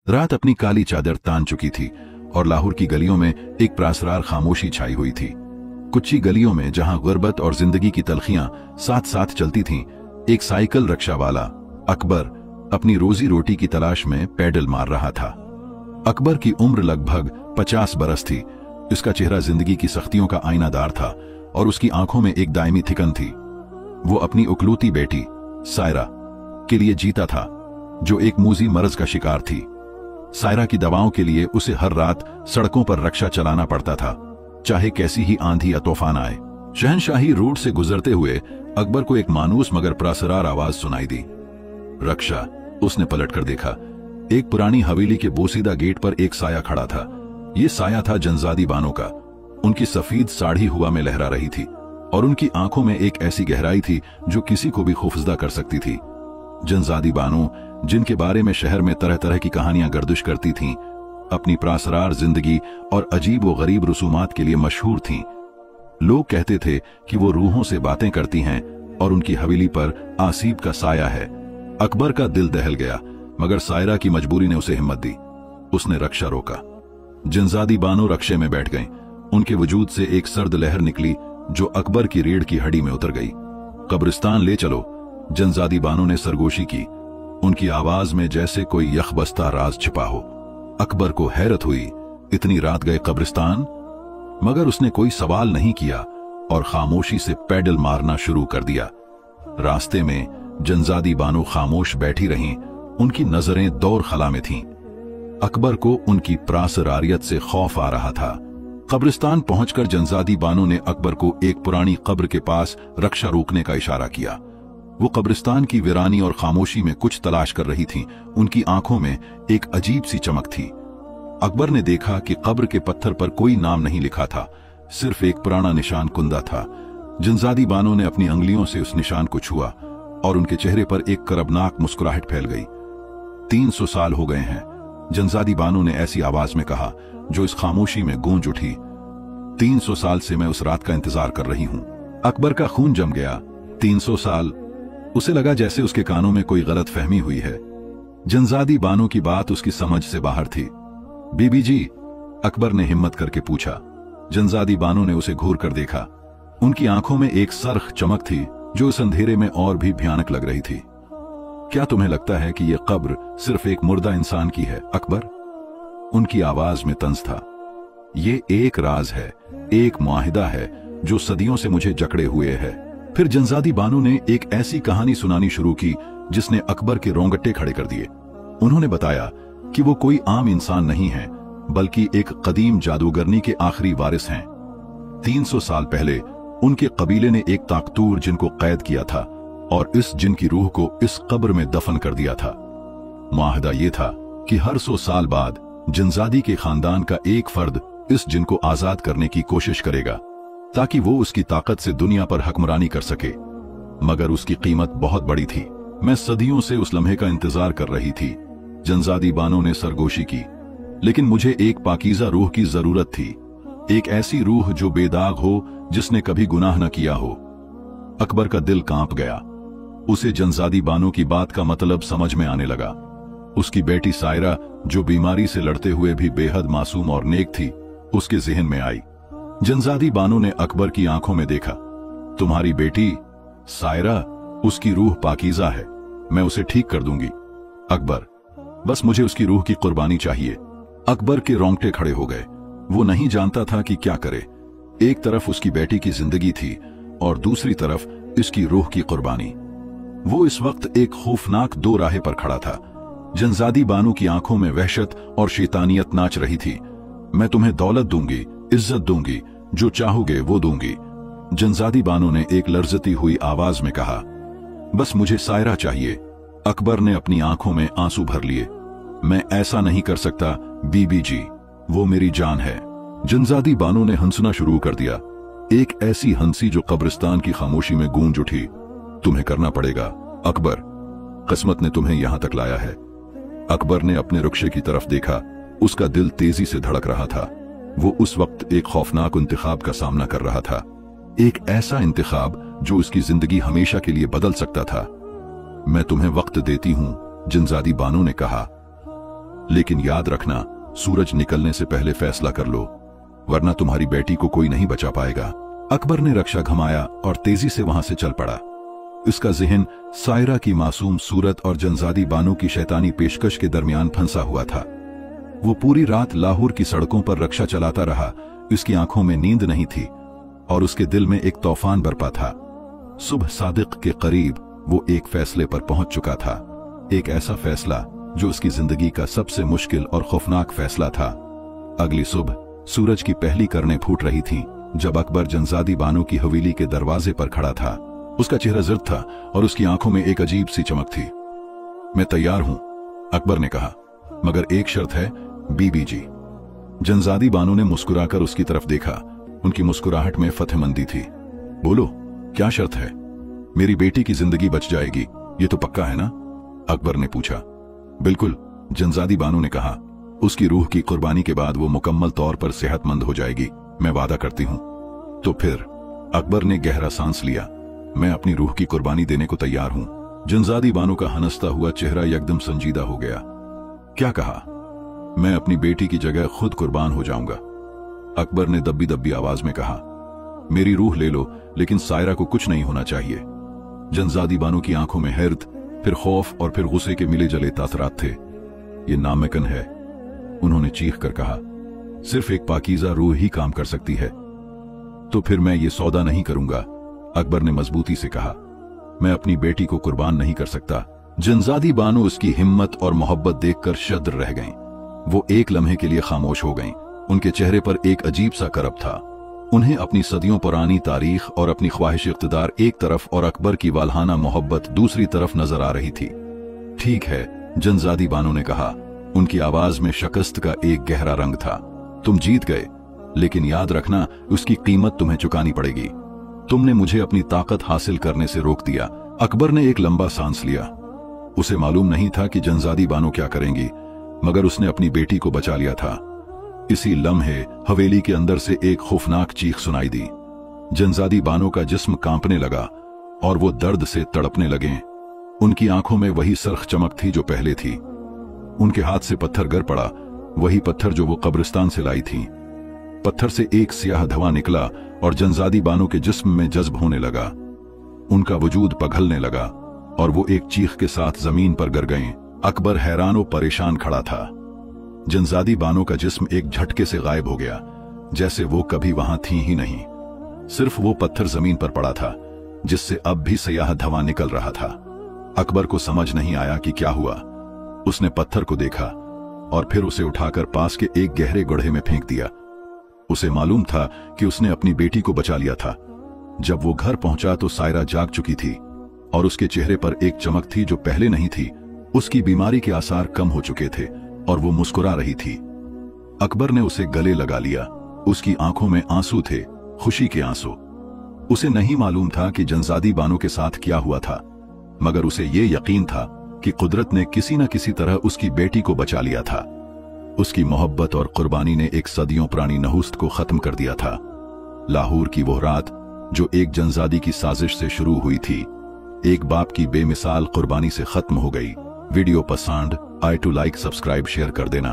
रात अपनी काली चादर तान चुकी थी और लाहौर की गलियों में एक प्रासरार खामोशी छाई हुई थी। कुछ गलियों में जहां गुर्बत और जिंदगी की तलखियां साथ साथ चलती थीं, एक साइकिल रिक्शा वाला अकबर अपनी रोजी रोटी की तलाश में पैडल मार रहा था। अकबर की उम्र लगभग 50 बरस थी। इसका चेहरा जिंदगी की सख्तियों का आईनादार था और उसकी आंखों में एक दायमी थिकन थी। वो अपनी उकलूती बेटी सायरा के लिए जीता था, जो एक मूजी मर्ज का शिकार थी। सायरा की दवाओं के लिए उसे हर रात सड़कों पर रक्षा चलाना पड़ता था, चाहे कैसी ही आंधी या तूफान आए। शहनशाही रोड से गुजरते हुए अकबर को एक मानूस मगर प्रासरार आवाज सुनाई दी। रक्षा। उसने पलटकर देखा। एक पुरानी हवेली के बोसीदा गेट पर एक साया खड़ा था। ये साया था जनजादी बानो का। उनकी सफेद साड़ी हवा में लहरा रही थी और उनकी आंखों में एक ऐसी गहराई थी जो किसी को भी खौफजदा कर सकती थी। जनजादी बानो, जिनके बारे में शहर में तरह तरह की कहानियां गर्दिश करती थीं, अपनी प्रासरार जिंदगी और अजीब व गरीब रसूमात के लिए मशहूर थीं। लोग कहते थे कि वो रूहों से बातें करती हैं और उनकी हवेली पर आसीब का साया है। अकबर का दिल दहल गया, मगर सायरा की मजबूरी ने उसे हिम्मत दी। उसने रक्षा रोका। जनजादी बानो रक्षे में बैठ गईं। उनके वजूद से एक सर्द लहर निकली जो अकबर की रीढ़ की हड्डी में उतर गई। कब्रिस्तान ले चलो, जनजादी बानो ने सरगोशी की। उनकी आवाज में जैसे कोई यखबस्ता राज छिपा हो। अकबर को हैरत हुई, इतनी रात गए कब्रिस्तान? मगर उसने कोई सवाल नहीं किया और खामोशी से पैडल मारना शुरू कर दिया। रास्ते में जनजादी बानो खामोश बैठी रहीं। उनकी नजरें दौर खला में थीं। अकबर को उनकी प्रासरारियत से खौफ आ रहा था। कब्रिस्तान पहुंचकर जनजादी बानो ने अकबर को एक पुरानी कब्र के पास रक्षा रोकने का इशारा किया। वो कब्रिस्तान की वीरानी और खामोशी में कुछ तलाश कर रही थीं। उनकी आंखों में एक अजीब सी चमक थी। अकबर ने देखा कि कब्र के पत्थर पर कोई नाम नहीं लिखा था, सिर्फ एक पुराना निशान कुंदा था। जनजादी बानो ने अपनी अंगुलियों से उस निशान को छुआ और उनके चेहरे पर एक करबनाक मुस्कुराहट फैल गई। 300 साल हो गए हैं, जनजादी बानो ने ऐसी आवाज में कहा जो इस खामोशी में गूंज उठी। 300 साल से मैं उस रात का इंतजार कर रही हूं। अकबर का खून जम गया। 300 साल। उसे लगा जैसे उसके कानों में कोई गलत फहमी हुई है। जनजादी बानो की बात उसकी समझ से बाहर थी। बीबी जी, अकबर ने हिम्मत करके पूछा। जनजादी बानो ने उसे घूर कर देखा। उनकी आंखों में एक सरख चमक थी जो इस अंधेरे में और भी भयानक लग रही थी। क्या तुम्हें लगता है कि यह कब्र सिर्फ एक मुर्दा इंसान की है, अकबर? उनकी आवाज में तंज था। ये एक राज है, एक मुआहिदा है जो सदियों से मुझे जकड़े हुए है। फिर जनजादी बानो ने एक ऐसी कहानी सुनानी शुरू की जिसने अकबर के रोंगटे खड़े कर दिए। उन्होंने बताया कि वो कोई आम इंसान नहीं है, बल्कि एक कदीम जादूगरनी के आखिरी वारिस हैं। 300 साल पहले उनके कबीले ने एक ताकतूर जिन को कैद किया था और इस जिन की रूह को इस कब्र में दफन कर दिया था। मुआहदा ये था कि हर 100 साल बाद जनजादी के खानदान का एक फर्द इस जिन को आजाद करने की कोशिश करेगा ताकि वो उसकी ताकत से दुनिया पर हुक्मरानी कर सके। मगर उसकी कीमत बहुत बड़ी थी। मैं सदियों से उस लम्हे का इंतजार कर रही थी। जनजादी बानो ने सरगोशी की। लेकिन मुझे एक पाकीज़ा रूह की जरूरत थी, एक ऐसी रूह जो बेदाग हो, जिसने कभी गुनाह न किया हो। अकबर का दिल कांप गया। उसे जनजादी बानो की बात का मतलब समझ में आने लगा। उसकी बेटी सायरा, जो बीमारी से लड़ते हुए भी बेहद मासूम और नेक थी, उसके ज़हन में आई। जनजादी बानो ने अकबर की आंखों में देखा। तुम्हारी बेटी सायरा, उसकी रूह पाकीज़ा है, मैं उसे ठीक कर दूंगी। अकबर, बस मुझे उसकी रूह की कुर्बानी चाहिए। अकबर के रोंगटे खड़े हो गए। वो नहीं जानता था कि क्या करे। एक तरफ उसकी बेटी की जिंदगी थी और दूसरी तरफ इसकी रूह की कुर्बानी। वो इस वक्त एक खौफनाक दो राहे पर खड़ा था। जनजादी बानो की आंखों में वहशत और शैतानियत नाच रही थी। मैं तुम्हें दौलत दूंगी, इज्जत दूंगी, जो चाहोगे वो दूंगी। जनजादी बानो ने एक लर्जती हुई आवाज में कहा। बस मुझे सायरा चाहिए। अकबर ने अपनी आंखों में आंसू भर लिए। मैं ऐसा नहीं कर सकता बीबी जी, वो मेरी जान है। जनजादी बानो ने हंसना शुरू कर दिया, एक ऐसी हंसी जो कब्रिस्तान की खामोशी में गूंज उठी। तुम्हें करना पड़ेगा अकबर, किस्मत ने तुम्हें यहां तक लाया है। अकबर ने अपने रुक्शे की तरफ देखा। उसका दिल तेजी से धड़क रहा था। वो उस वक्त एक खौफनाक इंतखाब का सामना कर रहा था, एक ऐसा इंतखाब जो उसकी जिंदगी हमेशा के लिए बदल सकता था। मैं तुम्हें वक्त देती हूं, जनजादी बानो ने कहा। लेकिन याद रखना, सूरज निकलने से पहले फैसला कर लो, वरना तुम्हारी बेटी को कोई नहीं बचा पाएगा। अकबर ने रक्षा घुमाया और तेजी से वहां से चल पड़ा। इसका जहन सायरा की मासूम सूरत और जनजादी बानो की शैतानी पेशकश के दरमियान फंसा हुआ था। वो पूरी रात लाहौर की सड़कों पर रक्षा चलाता रहा। उसकी आंखों में नींद नहीं थी और उसके दिल में एक तूफान बरपा था। सुबह सादिक के करीब वो एक फैसले पर पहुंच चुका था, एक ऐसा फैसला जो उसकी जिंदगी का सबसे मुश्किल और खौफनाक फैसला था। अगली सुबह सूरज की पहली किरणें फूट रही थीं जब अकबर जनजादी बानो की हवेली के दरवाजे पर खड़ा था। उसका चेहरा जिर्द था और उसकी आंखों में एक अजीब सी चमक थी। मैं तैयार हूं, अकबर ने कहा, मगर एक शर्त है बीबी जी। जनजादी बानो ने मुस्कुराकर उसकी तरफ देखा। उनकी मुस्कुराहट में फतेहमंदी थी। बोलो, क्या शर्त है? मेरी बेटी की जिंदगी बच जाएगी, ये तो पक्का है ना? अकबर ने पूछा। बिल्कुल, जनजादी बानो ने कहा। उसकी रूह की कुर्बानी के बाद वो मुकम्मल तौर पर सेहतमंद हो जाएगी, मैं वादा करती हूं। तो फिर? अकबर ने गहरा सांस लिया। मैं अपनी रूह की कुर्बानी देने को तैयार हूं। जनजादी बानो का हंसता हुआ चेहरा एकदम संजीदा हो गया। क्या कहा? मैं अपनी बेटी की जगह खुद कुर्बान हो जाऊंगा। अकबर ने दब्बी दब्बी आवाज में कहा। मेरी रूह ले लो, लेकिन सायरा को कुछ नहीं होना चाहिए। जनजादी बानो की आंखों में हैरत, फिर खौफ और फिर गुस्से के मिले जले तासरात थे। ये नामुमकिन है, उन्होंने चीख कर कहा। सिर्फ एक पाकीज़ा रूह ही काम कर सकती है। तो फिर मैं ये सौदा नहीं करूंगा, अकबर ने मजबूती से कहा। मैं अपनी बेटी को कुर्बान नहीं कर सकता। जनजादी बानो उसकी हिम्मत और मोहब्बत देखकर शद्र रह गईं। वो एक लम्हे के लिए खामोश हो गईं। उनके चेहरे पर एक अजीब सा करब था। उन्हें अपनी सदियों पुरानी तारीख और अपनी ख्वाहिश इख्तिदार एक तरफ और अकबर की वालहाना मोहब्बत दूसरी तरफ नजर आ रही थी। ठीक है, जनजादी बानो ने कहा। उनकी आवाज में शिकस्त का एक गहरा रंग था। तुम जीत गए, लेकिन याद रखना, उसकी कीमत तुम्हें चुकानी पड़ेगी। तुमने मुझे अपनी ताकत हासिल करने से रोक दिया। अकबर ने एक लंबा सांस लिया। उसे मालूम नहीं था कि जनजादी बानो क्या करेंगी, मगर उसने अपनी बेटी को बचा लिया था। इसी लम्हे हवेली के अंदर से एक खौफनाक चीख सुनाई दी। जनजादी बानो का जिस्म कांपने लगा और वो दर्द से तड़पने लगे। उनकी आंखों में वही सरख चमक थी जो पहले थी। उनके हाथ से पत्थर गिर पड़ा, वही पत्थर जो वो कब्रिस्तान से लाई थी। पत्थर से एक सियाह धुआं निकला और जनजादी बानो के जिस्म में जज्ब होने लगा। उनका वजूद पघलने लगा और वो एक चीख के साथ जमीन पर गिर गए। अकबर हैरान और परेशान खड़ा था। जनजादी बानो का जिस्म एक झटके से गायब हो गया, जैसे वो कभी वहां थी ही नहीं। सिर्फ वो पत्थर जमीन पर पड़ा था, जिससे अब भी सियाह धुआं निकल रहा था। अकबर को समझ नहीं आया कि क्या हुआ। उसने पत्थर को देखा और फिर उसे उठाकर पास के एक गहरे गड्ढे में फेंक दिया। उसे मालूम था कि उसने अपनी बेटी को बचा लिया था। जब वो घर पहुंचा तो सायरा जाग चुकी थी और उसके चेहरे पर एक चमक थी जो पहले नहीं थी। उसकी बीमारी के आसार कम हो चुके थे और वो मुस्कुरा रही थी। अकबर ने उसे गले लगा लिया। उसकी आंखों में आंसू थे, खुशी के आंसू। उसे नहीं मालूम था कि जनजादी बानो के साथ क्या हुआ था, मगर उसे ये यकीन था कि कुदरत ने किसी न किसी तरह उसकी बेटी को बचा लिया था। उसकी मोहब्बत और कुर्बानी ने एक सदियों पुरानी नहुस्त को खत्म कर दिया था। लाहौर की वो रात जो एक जनजादी की साजिश से शुरू हुई थी, एक बाप की बेमिसाल कुर्बानी से खत्म हो गई। वीडियो पसंद आए तो लाइक, सब्सक्राइब, शेयर कर देना।